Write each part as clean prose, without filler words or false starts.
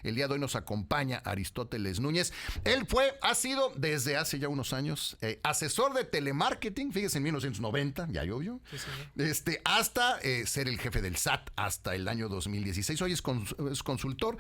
El día de hoy nos acompaña Aristóteles Núñez. Él ha sido desde hace ya unos años asesor de telemarketing, fíjese, en 1990, ya llovió, sí, hasta ser el jefe del SAT hasta el año 2016. Hoy es consultor,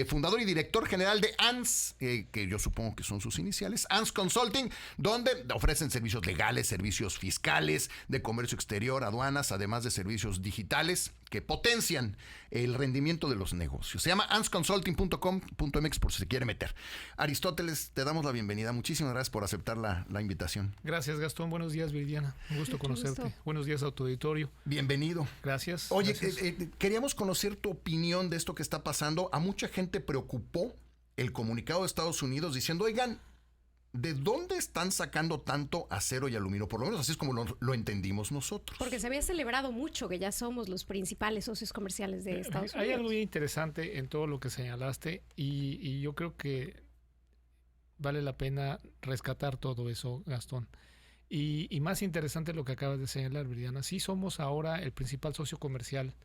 fundador y director general de ANS, que yo supongo que son sus iniciales, ANS Consulting, donde ofrecen servicios legales, servicios fiscales, de comercio exterior, aduanas, además de servicios digitales que potencian el rendimiento de los negocios. Se llama ansconsulting.com.mx por si se quiere meter. Aristóteles, te damos la bienvenida. Muchísimas gracias por aceptar la invitación. Gracias, Gastón. Buenos días, Viridiana. Un gusto conocerte. Buenos días a tu auditorio. Bienvenido. Gracias. Oye, queríamos conocer tu opinión de esto que está pasando. A mucha gente preocupó el comunicado de Estados Unidos diciendo, oigan, ¿de dónde están sacando tanto acero y aluminio? Por lo menos así es como lo entendimos nosotros. Porque se había celebrado mucho que ya somos los principales socios comerciales de Estados Unidos. Hay algo bien interesante en todo lo que señalaste y yo creo que vale la pena rescatar todo eso, Gastón. Y más interesante lo que acabas de señalar, Viridiana. Sí somos ahora el principal socio comercial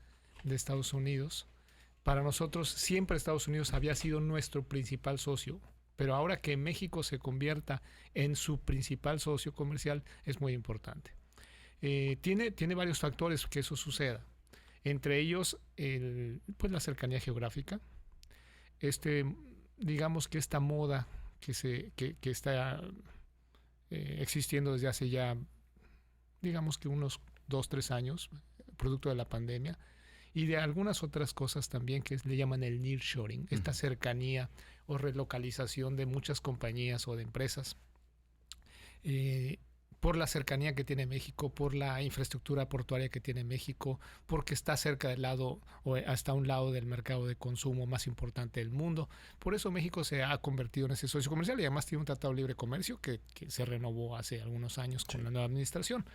de Estados Unidos. Para nosotros siempre Estados Unidos había sido nuestro principal socio. Pero ahora que México se convierta en su principal socio comercial es muy importante. Tiene varios factores que eso suceda. Entre ellos, pues la cercanía geográfica. Digamos que esta moda que está existiendo desde hace ya, digamos que unos 2-3 años, producto de la pandemia, y de algunas otras cosas también que le llaman el nearshoring, esta cercanía o relocalización de muchas compañías o de empresas por la cercanía que tiene México, por la infraestructura portuaria que tiene México, porque está cerca del lado o hasta un lado del mercado de consumo más importante del mundo. Por eso México se ha convertido en ese socio comercial y además tiene un tratado de libre comercio que se renovó hace algunos años con la nueva administración.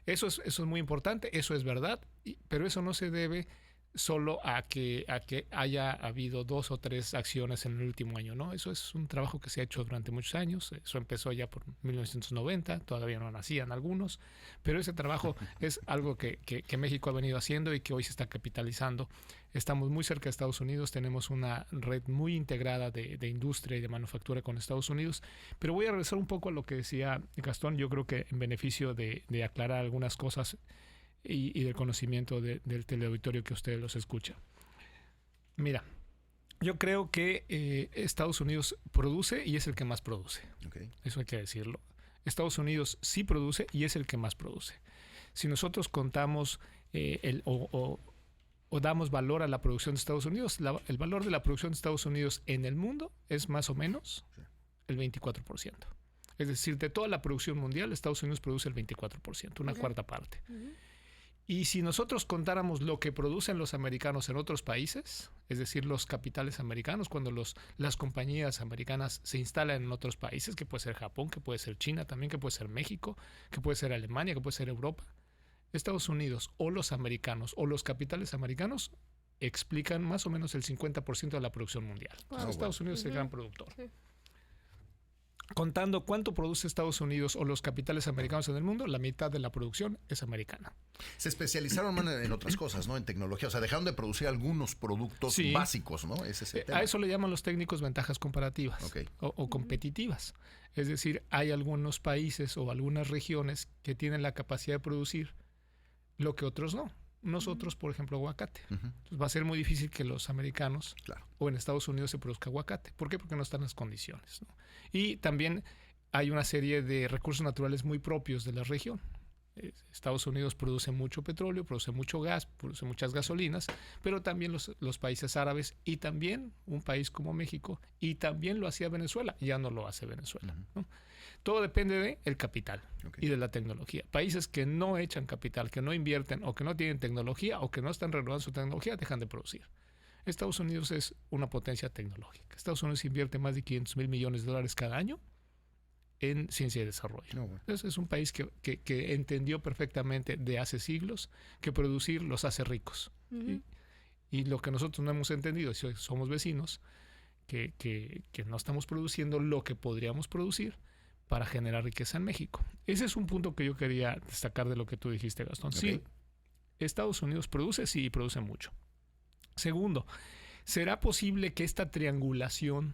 Eso es muy importante, eso es verdad, pero eso no se debe solo a que haya habido 2 o 3 acciones en el último año, ¿no? Eso es un trabajo que se ha hecho durante muchos años. Eso empezó ya por 1990, todavía no nacían algunos, pero ese trabajo es algo que México ha venido haciendo y que hoy se está capitalizando. Estamos muy cerca de Estados Unidos, tenemos una red muy integrada de industria y de manufactura con Estados Unidos, pero voy a regresar un poco a lo que decía Gastón. Yo creo que en beneficio de aclarar algunas cosas y del conocimiento del teleauditorio que usted los escucha. Mira, yo creo que Estados Unidos produce y es el que más produce. Okay. Eso hay que decirlo. Estados Unidos sí produce y es el que más produce. Si nosotros contamos o damos valor a la producción de Estados Unidos, el valor de la producción de Estados Unidos en el mundo es más o menos el 24%. Es decir, de toda la producción mundial, Estados Unidos produce el 24%, una cuarta parte. Y si nosotros contáramos lo que producen los americanos en otros países, es decir, los capitales americanos, cuando las compañías americanas se instalan en otros países, que puede ser Japón, que puede ser China también, que puede ser México, que puede ser Alemania, que puede ser Europa, Estados Unidos o los americanos o los capitales americanos explican más o menos el 50% de la producción mundial. Estados Unidos es el gran productor. Sí. Contando cuánto produce Estados Unidos o los capitales americanos en el mundo, la mitad de la producción es americana. Se especializaron en otras cosas, ¿no? En tecnología. O sea, dejaron de producir algunos productos básicos, ¿no? Ese es el tema. A eso le llaman los técnicos ventajas comparativas o competitivas. Es decir, hay algunos países o algunas regiones que tienen la capacidad de producir lo que otros no. Nosotros, por ejemplo, aguacate. Entonces, va a ser muy difícil que los americanos o en Estados Unidos se produzca aguacate. ¿Por qué? Porque no están las condiciones, ¿no? Y también hay una serie de recursos naturales muy propios de la región. Estados Unidos produce mucho petróleo, produce mucho gas, produce muchas gasolinas, pero también los países árabes y también un país como México, y también lo hacía Venezuela, ya no lo hace Venezuela, ¿no? Todo depende del capital y de la tecnología. Países que no echan capital, que no invierten o que no tienen tecnología o que no están renovando su tecnología, dejan de producir. Estados Unidos es una potencia tecnológica. Estados Unidos invierte más de $500,000 millones cada año en ciencia y desarrollo. Entonces es un país que entendió perfectamente de hace siglos que producir los hace ricos. Y lo que nosotros no hemos entendido, si somos vecinos, que no estamos produciendo lo que podríamos producir para generar riqueza en México. Ese es un punto que yo quería destacar de lo que tú dijiste, Gastón. Sí, Estados Unidos produce, sí, y produce mucho. Segundo, ¿Será posible que esta triangulación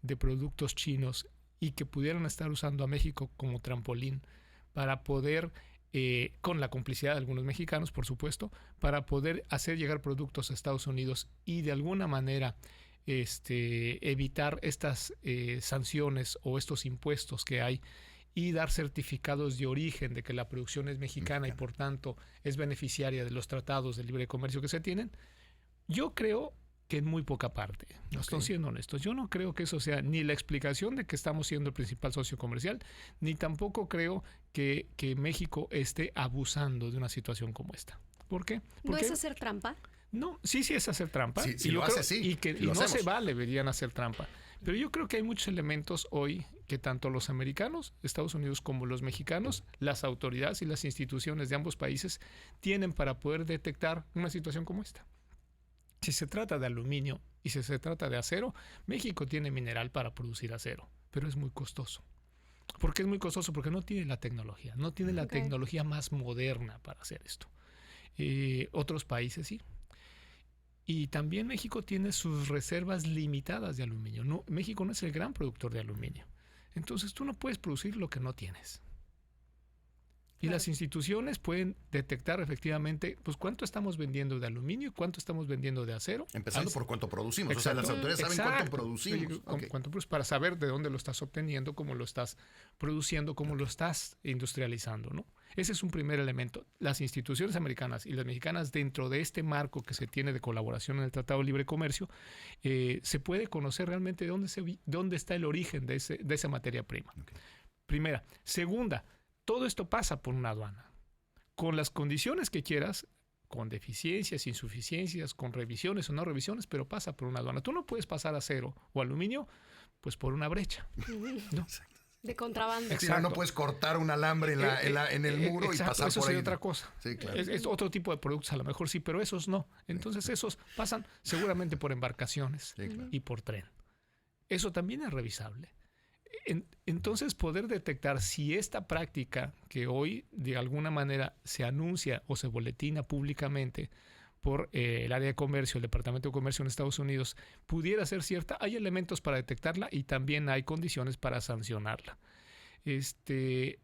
de productos chinos y que pudieran estar usando a México como trampolín para poder, con la complicidad de algunos mexicanos, por supuesto, para poder hacer llegar productos a Estados Unidos y de alguna manera evitar estas sanciones o estos impuestos que hay y dar certificados de origen de que la producción es mexicana y por tanto es beneficiaria de los tratados de libre comercio que se tienen? Yo creo que en muy poca parte. No estoy siendo honestos. Yo no creo que eso sea ni la explicación de que estamos siendo el principal socio comercial, ni tampoco creo que México esté abusando de una situación como esta. ¿Por qué? ¿No es hacer trampa? No, sí es hacer trampa. Sí, lo hace, sí. Y no se vale, deberían hacer trampa. Pero yo creo que hay muchos elementos hoy que tanto los americanos, Estados Unidos, como los mexicanos, las autoridades y las instituciones de ambos países tienen para poder detectar una situación como esta. Si se trata de aluminio y si se trata de acero, México tiene mineral para producir acero, pero es muy costoso. ¿Por qué es muy costoso? Porque no tiene la tecnología, no tiene la tecnología más moderna para hacer esto. Otros países sí. Y también México tiene sus reservas limitadas de aluminio. No, México no es el gran productor de aluminio. Entonces tú no puedes producir lo que no tienes. Y las instituciones pueden detectar efectivamente pues cuánto estamos vendiendo de aluminio y cuánto estamos vendiendo de acero. Empezando por cuánto producimos. Exacto. O sea, las autoridades saben cuánto producimos. Cuánto, pues, para saber de dónde lo estás obteniendo, cómo lo estás produciendo, cómo lo estás industrializando, ¿no? Ese es un primer elemento. Las instituciones americanas y las mexicanas, dentro de este marco que se tiene de colaboración en el Tratado de Libre Comercio, se puede conocer realmente dónde está el origen de esa materia prima. Primera. Segunda, todo esto pasa por una aduana. Con las condiciones que quieras, con deficiencias, insuficiencias, con revisiones o no revisiones, pero pasa por una aduana. Tú no puedes pasar acero o aluminio pues por una brecha, ¿no? De contrabando. Exacto. No puedes cortar un alambre en el muro y pasar eso por ahí. Eso es otra cosa. Sí, claro. Es otro tipo de productos, a lo mejor sí, pero esos no. Entonces esos pasan seguramente por embarcaciones y por tren. Eso también es revisable. Entonces poder detectar si esta práctica que hoy de alguna manera se anuncia o se boletina públicamente por el área de comercio, el Departamento de Comercio en Estados Unidos, pudiera ser cierta, hay elementos para detectarla y también hay condiciones para sancionarla.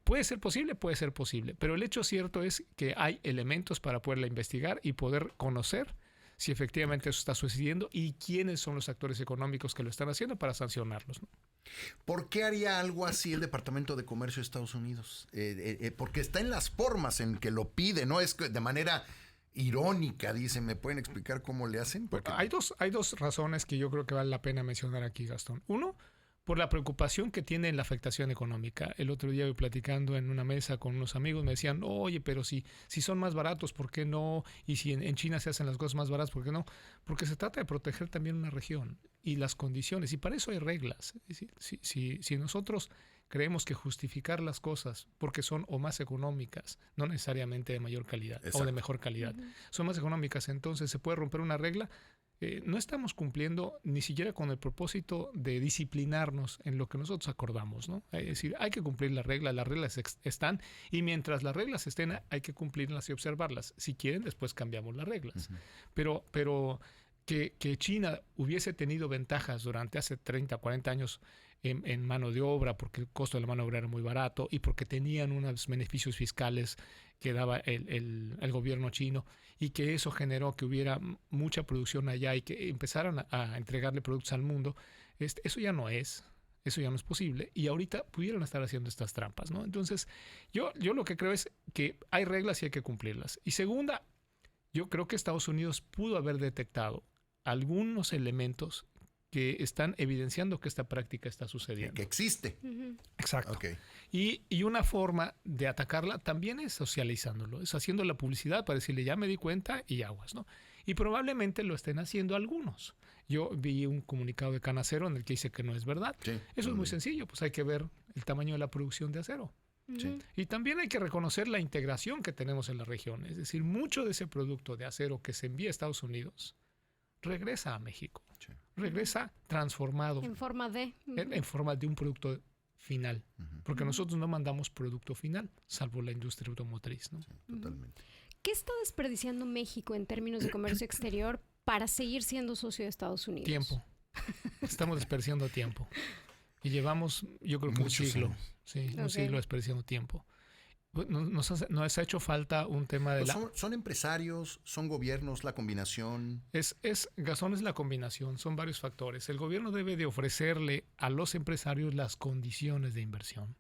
Puede ser posible, pero el hecho cierto es que hay elementos para poderla investigar y poder conocer si efectivamente eso está sucediendo y quiénes son los actores económicos que lo están haciendo para sancionarlos, ¿no? ¿Por qué haría algo así el Departamento de Comercio de Estados Unidos? Porque está en las formas en que lo pide, no es de manera irónica, dice. ¿Me pueden explicar cómo le hacen? Porque hay dos razones que yo creo que vale la pena mencionar aquí, Gastón. Uno, por la preocupación que tiene en la afectación económica. El otro día platicando en una mesa con unos amigos me decían, oye, pero si son más baratos, ¿por qué no? Y si en China se hacen las cosas más baratas, ¿por qué no? Porque se trata de proteger también una región y las condiciones, y para eso hay reglas. Es decir, si nosotros creemos que justificar las cosas porque son o más económicas, no necesariamente de mayor calidad. Exacto. O de mejor calidad, son más económicas, entonces se puede romper una regla. No estamos cumpliendo ni siquiera con el propósito de disciplinarnos en lo que nosotros acordamos, ¿no? Es decir, hay que cumplir las reglas están, y mientras las reglas estén, hay que cumplirlas y observarlas. Si quieren, después cambiamos las reglas. Pero que China hubiese tenido ventajas durante hace 30, 40 años en mano de obra, porque el costo de la mano de obra era muy barato y porque tenían unos beneficios fiscales que daba el gobierno chino, y que eso generó que hubiera mucha producción allá y que empezaran a entregarle productos al mundo, eso ya no es posible, y ahorita pudieran estar haciendo estas trampas, ¿no? Entonces, yo lo que creo es que hay reglas y hay que cumplirlas. Y segunda, yo creo que Estados Unidos pudo haber detectado algunos elementos que están evidenciando que esta práctica está sucediendo. Que existe. Exacto. Okay. Y una forma de atacarla también es socializándolo, es haciendo la publicidad para decirle, ya me di cuenta y aguas, ¿no? Y probablemente lo estén haciendo algunos. Yo vi un comunicado de Canacero en el que dice que no es verdad. Sí, eso es muy sencillo, pues hay que ver el tamaño de la producción de acero. Sí. Y también hay que reconocer la integración que tenemos en la región. Es decir, mucho de ese producto de acero que se envía a Estados Unidos regresa a México. Sí. Regresa transformado. En forma de... En forma de un producto final. Porque nosotros no mandamos producto final, salvo la industria automotriz, ¿no? Sí, totalmente. ¿Qué está desperdiciando México en términos de comercio exterior para seguir siendo socio de Estados Unidos? Tiempo. Estamos desperdiciando tiempo. Y llevamos, yo creo que un siglo. Sí, un siglo desperdiciando tiempo. Nos ha hecho falta un tema de ¿Son empresarios, son gobiernos, la combinación? Gastón, es la combinación, son varios factores. El gobierno debe de ofrecerle a los empresarios las condiciones de inversión.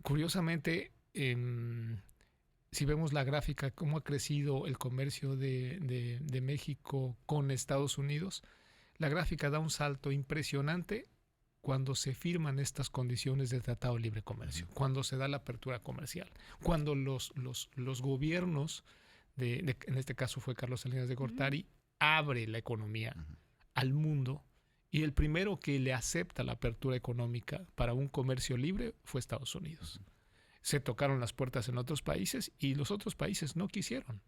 Curiosamente, si vemos la gráfica, cómo ha crecido el comercio de México con Estados Unidos, la gráfica da un salto impresionante cuando se firman estas condiciones de Tratado de Libre Comercio, cuando se da la apertura comercial, cuando los gobiernos, en este caso fue Carlos Salinas de Gortari, abre la economía al mundo, y el primero que le acepta la apertura económica para un comercio libre fue Estados Unidos. Se tocaron las puertas en otros países y los otros países no quisieron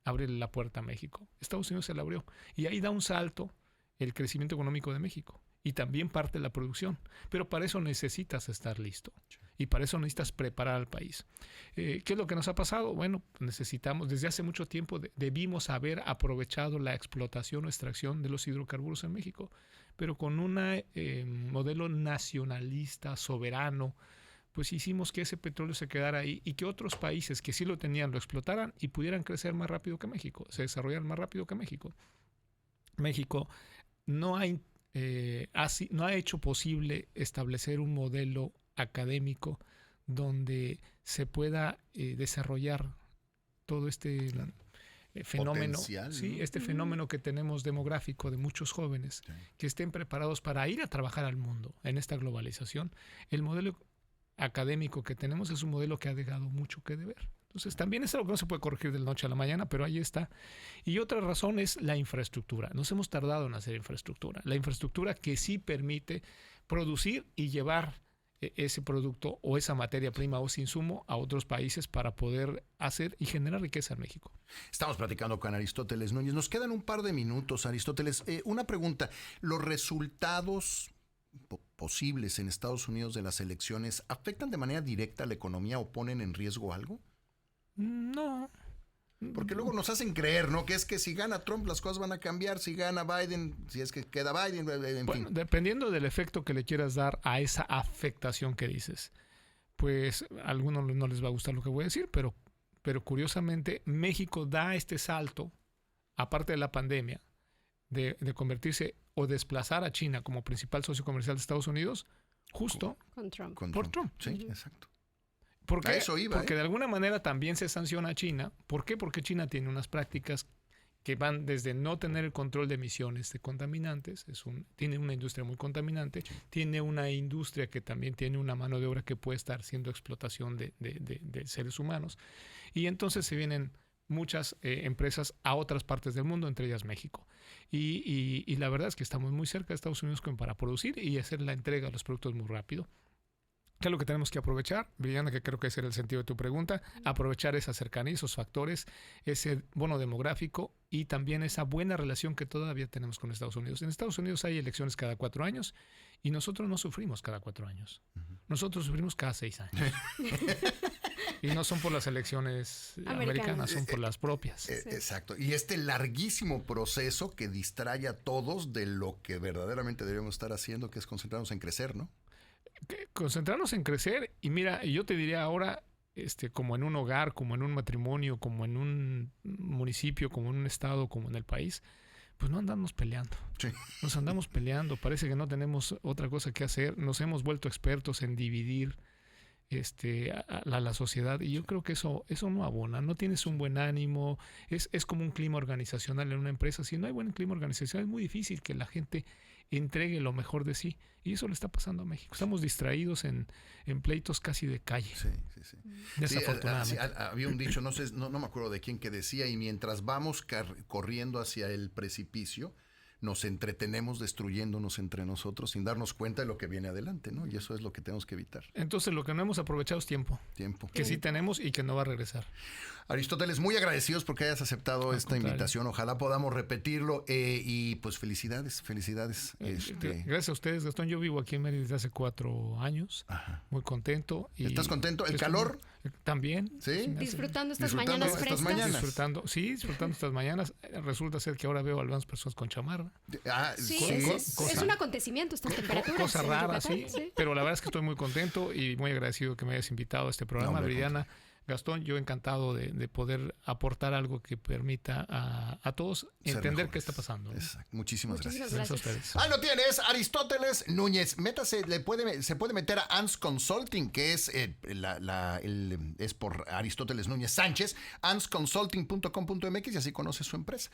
abrirle la puerta a México. Estados Unidos se la abrió, y ahí da un salto el crecimiento económico de México. Y también parte de la producción. Pero para eso necesitas estar listo. Y para eso necesitas preparar al país. ¿Qué es lo que nos ha pasado? Bueno, necesitamos, desde hace mucho tiempo debimos haber aprovechado la explotación o extracción de los hidrocarburos en México. Pero con un modelo nacionalista, soberano, pues hicimos que ese petróleo se quedara ahí y que otros países que sí lo tenían lo explotaran y pudieran crecer más rápido que México, se desarrollaran más rápido que México. México no ha hecho posible establecer un modelo académico donde se pueda desarrollar todo este fenómeno, este fenómeno que tenemos demográfico de muchos jóvenes que estén preparados para ir a trabajar al mundo en esta globalización. El modelo académico que tenemos es un modelo que ha dejado mucho que deber. Entonces, también es algo que no se puede corregir de la noche a la mañana, pero ahí está. Y otra razón es la infraestructura. Nos hemos tardado en hacer infraestructura. La infraestructura que sí permite producir y llevar ese producto o esa materia prima o ese insumo a otros países para poder hacer y generar riqueza en México. Estamos platicando con Aristóteles Núñez. Nos quedan un par de minutos, Aristóteles. Una pregunta. ¿Los resultados posibles en Estados Unidos de las elecciones afectan de manera directa a la economía o ponen en riesgo algo? No. Porque luego nos hacen creer, ¿no? Que es que si gana Trump las cosas van a cambiar, si gana Biden, si es que queda Biden, en fin. Dependiendo del efecto que le quieras dar a esa afectación que dices, pues a algunos no les va a gustar lo que voy a decir, pero curiosamente México da este salto, aparte de la pandemia, de convertirse o desplazar a China como principal socio comercial de Estados Unidos, justo por Trump. Sí, exacto. ¿Por qué? Porque de alguna manera también se sanciona a China. ¿Por qué? Porque China tiene unas prácticas que van desde no tener el control de emisiones de contaminantes, tiene una industria muy contaminante, tiene una industria que también tiene una mano de obra que puede estar siendo explotación de seres humanos. Y entonces se vienen muchas empresas a otras partes del mundo, entre ellas México. Y la verdad es que estamos muy cerca de Estados Unidos como para producir y hacer la entrega de los productos muy rápido. ¿Qué es lo que tenemos que aprovechar? Viridiana, que creo que ese era el sentido de tu pregunta, aprovechar esa cercanía, esos factores, ese bono demográfico y también esa buena relación que todavía tenemos con Estados Unidos. En Estados Unidos hay elecciones cada 4 años y nosotros no sufrimos cada 4 años. Nosotros sufrimos cada 6 años. Y no son por las elecciones americanas, son por las propias. Exacto. Y este larguísimo proceso que distrae a todos de lo que verdaderamente debemos estar haciendo, que es concentrarnos en crecer, ¿no? Concentrarnos en crecer. Y mira, yo te diría ahora, como en un hogar, como en un matrimonio, como en un municipio, como en un estado, como en el país, pues no andamos peleando. Sí. Nos andamos peleando. Parece que no tenemos otra cosa que hacer. Nos hemos vuelto expertos en dividir a la sociedad, y yo creo que eso no abona. No tienes un buen ánimo. Es como un clima organizacional en una empresa. Si no hay buen clima organizacional, es muy difícil que la gente entregue lo mejor de sí, y eso le está pasando a México. Estamos distraídos en pleitos casi de calle. Sí. Desafortunadamente. Había un dicho, no me acuerdo de quién, que decía: y mientras vamos corriendo hacia el precipicio, nos entretenemos destruyéndonos entre nosotros sin darnos cuenta de lo que viene adelante, ¿no? Y eso es lo que tenemos que evitar. Entonces, lo que no hemos aprovechado es tiempo. Que sí tenemos y que no va a regresar. Aristóteles, muy agradecidos porque hayas aceptado esta invitación. Ojalá podamos repetirlo. Y pues felicidades. Gracias a ustedes, Gastón. Yo vivo aquí en Mérida desde hace 4 años. Ajá. Muy contento. ¿Estás contento? ¿El calor? También. ¿Sí? Disfrutando estas mañanas frescas. Disfrutando estas mañanas. Resulta ser que ahora veo a algunas personas con chamarra. Sí, es un acontecimiento estas temperaturas. Cosa rara, sí. Pero la verdad es que estoy muy contento y muy agradecido que me hayas invitado a este programa, Viridiana. Gastón, yo encantado de poder aportar algo que permita a todos entender qué está pasando. Exacto. Muchísimas gracias. Gracias a ustedes. Ahí lo tienes, Aristóteles Núñez. Métase, se puede meter a ANS Consulting, que es es por Aristóteles Núñez Sánchez, ansconsulting.com.mx, y así conoce su empresa.